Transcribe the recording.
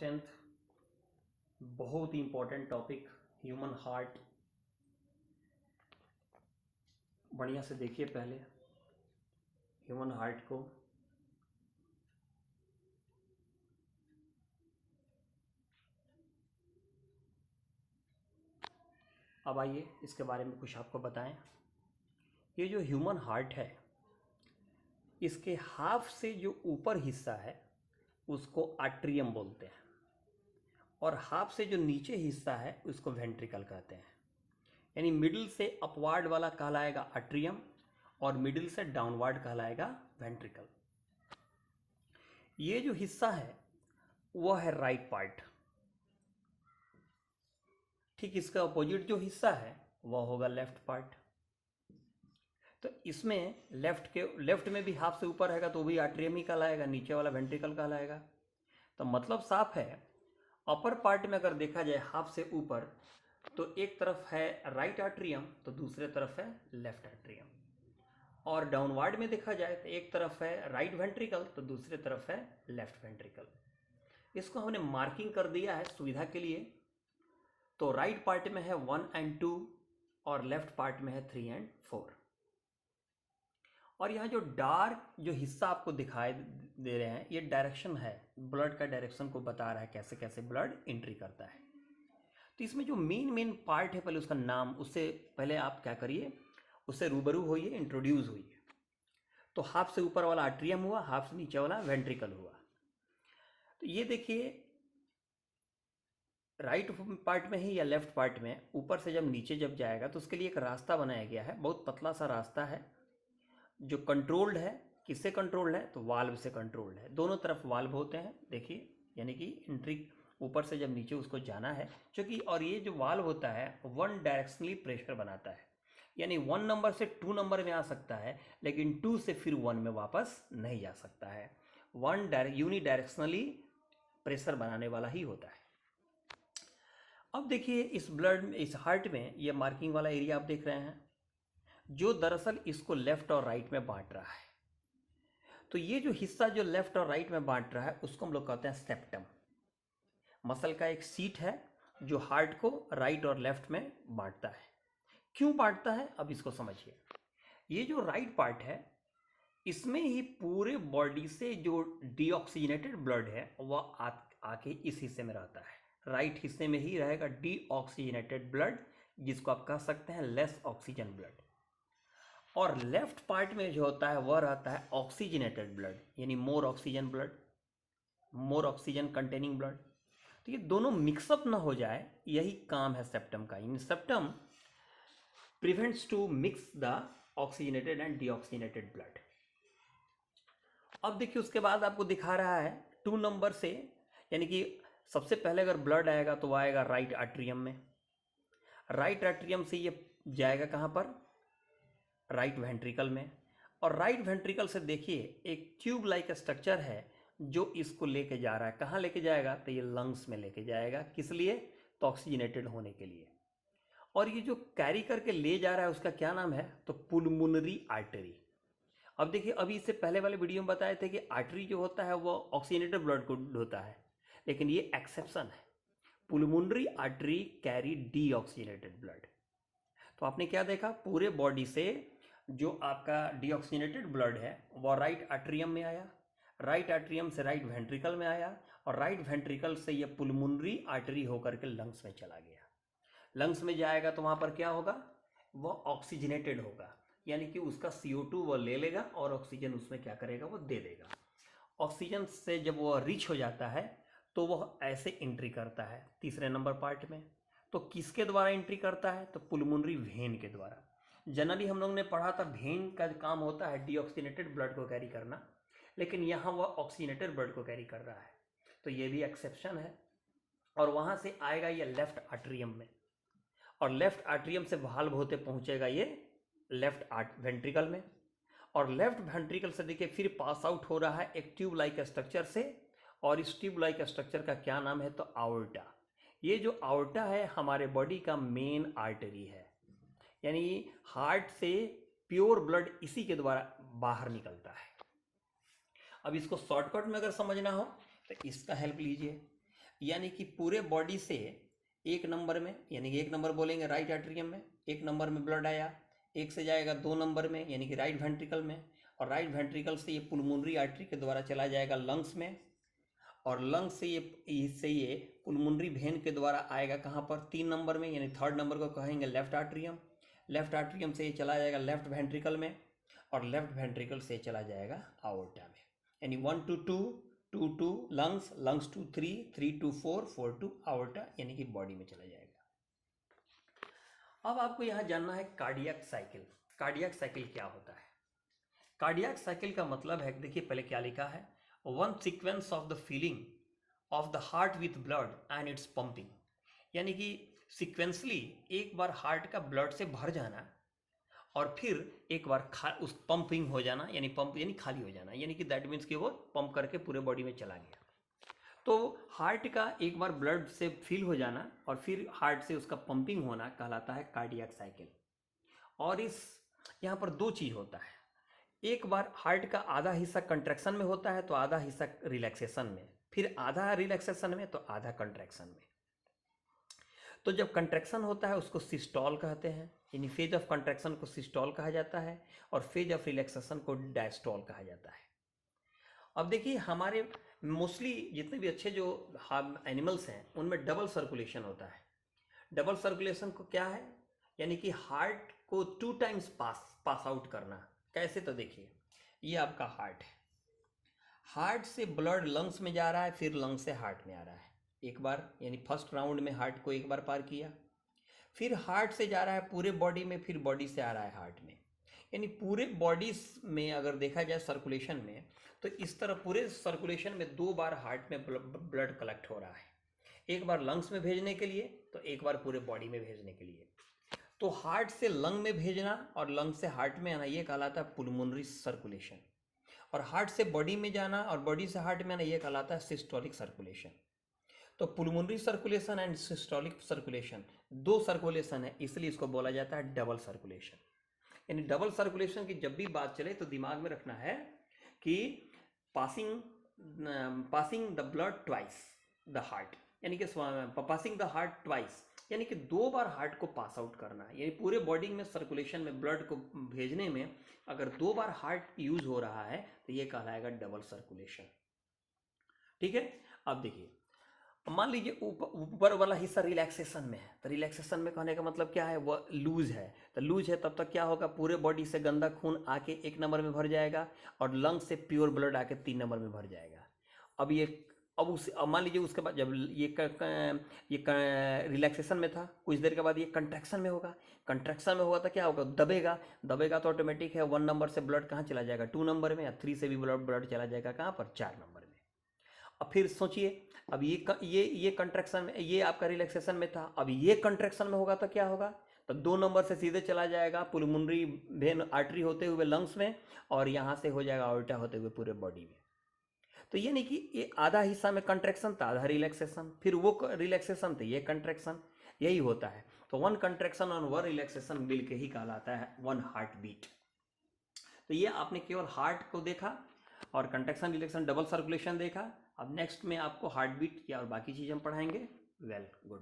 Class 10th बहुत ही important topic human heart. बढ़िया से देखिए पहले ह्यूमन हार्ट को। अब आइए इसके बारे में कुछ आपको बताएं। ये जो ह्यूमन हार्ट है इसके हाफ से जो ऊपर हिस्सा है उसको आट्रियम बोलते हैं और हाफ से जो नीचे हिस्सा है उसको वेंट्रिकल कहते हैं। यानी मिडिल से अपवार्ड वाला कहलाएगा आट्रियम और मिडिल से डाउनवर्ड कहलाएगा वेंट्रिकल। ये जो हिस्सा है वह है राइट पार्ट। ठीक इसका अपोजिट जो हिस्सा है वह होगा लेफ्ट पार्ट। तो इसमें लेफ्ट में भी हाफ से ऊपर रहेगा तो भी आट्रियम ही कहलाएगा, नीचे वाला वेंट्रिकल कहलाएगा। तो मतलब साफ है, अपर पार्ट में अगर देखा जाए हाफ से ऊपर तो एक तरफ है राइट आट्रियम तो दूसरे तरफ है लेफ्ट आट्रियम, और डाउनवर्ड में देखा जाए तो एक तरफ है राइट वेंट्रिकल तो दूसरे तरफ है लेफ्ट वेंट्रिकल। इसको हमने मार्किंग कर दिया है सुविधा के लिए। तो राइट पार्ट में है 1 और 2 और लेफ्ट पार्ट में है 3 और 4। और यहाँ जो डार्क जो हिस्सा आपको दिखाई दे रहे हैं ये डायरेक्शन है, ब्लड का डायरेक्शन को बता रहा है कैसे कैसे ब्लड एंट्री करता है। तो इसमें जो मेन पार्ट है पहले उसका नाम, उससे पहले आप क्या करिए उससे रूबरू होइए, इंट्रोड्यूस होइए। तो हाफ से ऊपर वाला आट्रियम हुआ, हाफ से नीचे वाला वेंट्रिकल हुआ। तो ये देखिए राइट पार्ट में ही या लेफ्ट पार्ट में ऊपर से जब नीचे जब जाएगा तो उसके लिए एक रास्ता बनाया गया है, बहुत पतला सा रास्ता है जो कंट्रोल्ड है। किससे कंट्रोल्ड है? तो वाल्व से कंट्रोल्ड है। दोनों तरफ वाल्व होते हैं देखिए, यानी कि एंट्री ऊपर से जब नीचे उसको जाना है क्योंकि, और ये जो वाल्व होता है 1 डायरेक्शनली प्रेशर बनाता है, यानी 1 नंबर से 2 नंबर में आ सकता है लेकिन 2 से फिर 1 में वापस नहीं जा सकता है। 1 यूनि डायरेक्शनली प्रेशर बनाने वाला ही होता है। अब देखिए इस ब्लड में, इस हार्ट में ये मार्किंग वाला एरिया आप देख रहे हैं जो दरअसल इसको लेफ्ट और राइट में बांट रहा है। तो ये जो हिस्सा जो लेफ्ट और राइट में बांट रहा है उसको हम लोग कहते हैं सेप्टम। मसल का एक सीट है जो हार्ट को राइट और लेफ्ट में बांटता है। क्यों बांटता है अब इसको समझिए। ये जो राइट पार्ट है इसमें ही पूरे बॉडी से जो डीऑक्सीजनेटेड ब्लड है वह आके इस हिस्से में रहता है। राइट हिस्से में ही रहेगा डीऑक्सीजनेटेड ब्लड, जिसको आप कह सकते हैं लेस ऑक्सीजन ब्लड। और लेफ्ट पार्ट में जो होता है वह रहता है ऑक्सीजनेटेड ब्लड, यानी मोर ऑक्सीजन ब्लड, मोर ऑक्सीजन कंटेनिंग ब्लड। तो ये दोनों मिक्सअप ना हो जाए, यही काम है सेप्टम का। यानी septum prevents to mix the oxygenated and deoxygenated blood. अब देखिए उसके बाद आपको दिखा रहा है 2 नंबर से, यानी कि सबसे पहले अगर ब्लड आएगा तो वह आएगा राइट आट्रियम में। राइट आट्रियम से ये जाएगा कहाँ पर? राइट वेंट्रिकल में। और राइट वेंट्रिकल से देखिए एक ट्यूब लाइक स्ट्रक्चर है जो इसको लेके जा रहा है। कहाँ लेके जाएगा? तो ये लंग्स में लेके जाएगा। किस लिए? तो ऑक्सीजनेटेड होने के लिए। और ये जो कैरी करके ले जा रहा है उसका क्या नाम है? तो पुलमोनरी आर्टरी। अब देखिए अभी इससे पहले वाले वीडियो में बताए थे कि आर्टरी जो होता है वो ऑक्सीजनेटेड ब्लड को ढोता है, लेकिन ये एक्सेप्शन है। Pulmonary artery carry deoxygenated blood. तो आपने क्या देखा, पूरे बॉडी से जो आपका डीऑक्सीजनेटेड ब्लड है वह राइट आट्रियम में आया, राइट आट्रियम से राइट वेंट्रिकल में आया, और राइट वेंट्रिकल से यह पुलमोनरी आर्टरी होकर के लंग्स में चला गया। लंग्स में जाएगा तो वहाँ पर क्या होगा? वह ऑक्सीजनेटेड होगा, यानी कि उसका CO2 वह ले लेगा और ऑक्सीजन उसमें क्या करेगा? वो दे देगा। ऑक्सीजन से जब वह रिच हो जाता है तो वह ऐसे एंट्री करता है तीसरे नंबर पार्ट में। तो किसके द्वारा एंट्री करता है? तो पुलमोनरी वेन के द्वारा। जनरली हम लोग ने पढ़ा था वेन का काम होता है डीऑक्सीजनेटेड ब्लड को कैरी करना, लेकिन यहाँ वह ऑक्सीजनेटेड ब्लड को कैरी कर रहा है, तो ये भी एक्सेप्शन है। और वहाँ से आएगा ये लेफ्ट आट्रियम में, और लेफ्ट आट्रियम से वाल्व होते पहुँचेगा ये लेफ्ट वेंट्रिकल में, और लेफ्ट वेंट्रिकल से देखिए फिर पास आउट हो रहा है एक ट्यूब लाइक स्ट्रक्चर से, और इस ट्यूब लाइक स्ट्रक्चर का क्या नाम है? तो आवर्टा। ये जो आवर्टा है हमारे बॉडी का मेन आर्टरी है, यानी हार्ट से प्योर ब्लड इसी के द्वारा बाहर निकलता है। अब इसको शॉर्टकट में अगर समझना हो तो इसका हेल्प लीजिए। यानी कि पूरे बॉडी से एक नंबर में, यानी कि एक नंबर बोलेंगे राइट एट्रियम में, एक नंबर में ब्लड आया, एक से जाएगा 2 नंबर में यानी कि राइट वेंट्रिकल में, और राइट वेंट्रिकल से ये पुलमोनरी आर्टरी के द्वारा चला जाएगा लंग्स में, और लंग्स से ये पुलमोनरी वेन के द्वारा आएगा कहाँ पर, 3 नंबर में, यानी 3rd नंबर को कहेंगे लेफ्ट आर्ट्रियम। लेफ्ट आर्ट्रियम से ये चला जाएगा लेफ्ट वेंट्रिकल में, और लेफ्ट वेंट्रिकल से चला जाएगा आओर्टा में, यानी 1 to 2, 2 to lungs, lungs to 3, 3 to 4, 4 to आओर्टा, यानी कि बॉडी में चला जाएगा। अब आपको यहाँ जानना है कार्डियक साइकिल। कार्डियक साइकिल क्या होता है? कार्डियक साइकिल का मतलब है, देखिए पहले क्या लिखा है, one sequence of the feeling of the heart with blood and it's pumping, यानी कि सिक्वेंसली एक बार हार्ट का ब्लड से भर जाना और फिर एक बार उस पंपिंग हो जाना, यानी पंप यानी खाली हो जाना, यानी कि दैट मीन्स कि वो पंप करके पूरे बॉडी में चला गया। तो हार्ट का एक बार ब्लड से फिल हो जाना और फिर हार्ट से उसका पंपिंग होना कहलाता है कार्डियक साइकिल। और इस यहाँ पर 2 चीज़ होता है, एक बार हार्ट का आधा हिस्सा कंट्रैक्शन में होता है तो आधा हिस्सा रिलैक्सेशन में, फिर आधा रिलैक्सेशन में तो आधा कंट्रैक्शन में। तो जब कंट्रैक्शन होता है उसको सिस्टोल कहते हैं, यानी फेज ऑफ कंट्रैक्शन को सिस्टोल कहा जाता है और फेज ऑफ रिलैक्सेशन को डायस्टोल कहा जाता है। अब देखिए हमारे मोस्टली जितने भी अच्छे जो एनिमल्स हैं उनमें डबल सर्कुलेशन होता है। डबल सर्कुलेशन को क्या है, यानी कि हार्ट को 2 टाइम्स पास आउट करना। कैसे? तो देखिए ये आपका हार्ट है, हार्ट से ब्लड लंग्स में जा रहा है, फिर लंग्स से हार्ट में आ रहा है एक बार, यानी फर्स्ट राउंड में हार्ट को एक बार पार किया, फिर हार्ट से जा रहा है पूरे बॉडी में, फिर बॉडी से आ रहा है हार्ट में। यानी पूरे बॉडी में अगर देखा जाए सर्कुलेशन में तो इस तरह पूरे सर्कुलेशन में 2 बार हार्ट में ब्लड कलेक्ट हो रहा है, एक बार लंग्स में भेजने के लिए तो एक बार पूरे बॉडी में भेजने के लिए। तो हार्ट से लंग में भेजना और लंग से हार्ट में आना ये कहलाता है पुलमोनरी सर्कुलेशन, और हार्ट से बॉडी में जाना और बॉडी से हार्ट में आना ये कहलाता है सिस्टोलिक सर्कुलेशन। तो pulmonary circulation and systolic circulation 2 circulation है, इसलिए इसको बोला जाता है डबल सर्कुलेशन। यानी डबल सर्कुलेशन की जब भी बात चले तो दिमाग में रखना है कि passing the blood twice the heart, यानी कि पासिंग द हार्ट ट्वाइस, यानी कि 2 बार हार्ट को पास आउट करना है। यानी पूरे बॉडी में सर्कुलेशन में ब्लड को भेजने में अगर 2 बार हार्ट यूज हो रहा है तो ये कहलाएगा डबल सर्कुलेशन। ठीक है, अब देखिए मान लीजिए ऊपर वाला हिस्सा रिलैक्सेशन में है, तो रिलैक्सेशन में कहने का मतलब क्या है, वो लूज है। तो लूज है तब तक क्या होगा, पूरे बॉडी से गंदा खून आके 1 नंबर में भर जाएगा और लंग से प्योर ब्लड आके 3 नंबर में भर जाएगा। अब मान लीजिए उसके बाद जब ये रिलैक्सेशन में था, कुछ देर के बाद ये कंट्रैक्शन में होगा। कंट्रैक्शन में होगा तो क्या होगा, दबेगा तो ऑटोमेटिक है 1 नंबर से ब्लड कहाँ चला जाएगा, 2 नंबर में, या 3 से भी ब्लड चला जाएगा कहाँ पर, 4 नंबर में। अब फिर सोचिए, अब ये कंट्रैक्शन में, ये आपका रिलैक्सेशन में था, अब ये कंट्रैक्शन में होगा तो क्या होगा, तो 2 नंबर से सीधे चला जाएगा पुलमोनरी वेन आर्टरी होते हुए लंग्स में, और यहाँ से हो जाएगा आर्टरी होते हुए पूरे बॉडी में। तो ये नहीं कि ये आधा हिस्सा में कंट्रैक्शन था, आधा रिलैक्सेशन, फिर वो रिलैक्सेशन थे, ये कंट्रैक्शन, यही होता है। तो 1 कंट्रैक्शन और 1 रिलैक्सेशन मिल के ही कहलाता है 1 हार्ट बीट। तो ये आपने केवल हार्ट को देखा और कंट्रैक्शन रिलैक्सेशन डबल सर्कुलेशन देखा। अब नेक्स्ट में आपको हार्ट बीट या और बाकी चीज़ हम पढ़ाएंगे। Well good.